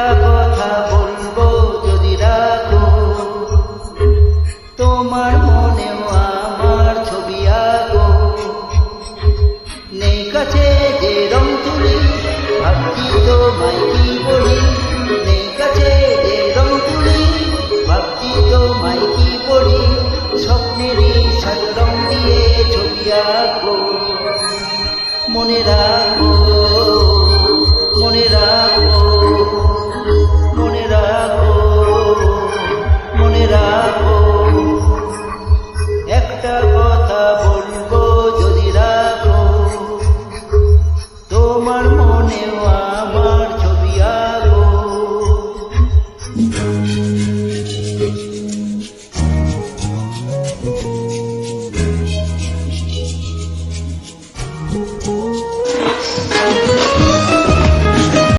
একটা কথা বলবো যদি রাখো, তোমার মনেও আমার ছবি আঁকো। নেই কাছে যে রং তুলি, ভাবছি তোমায় কি বলি। নেই কাছে যে রং তুলি, ভাবছি তোমায় কি বলি। স্বপ্নেরই সাত রং দিয়ে ছবি আঁকো, মনে রাখো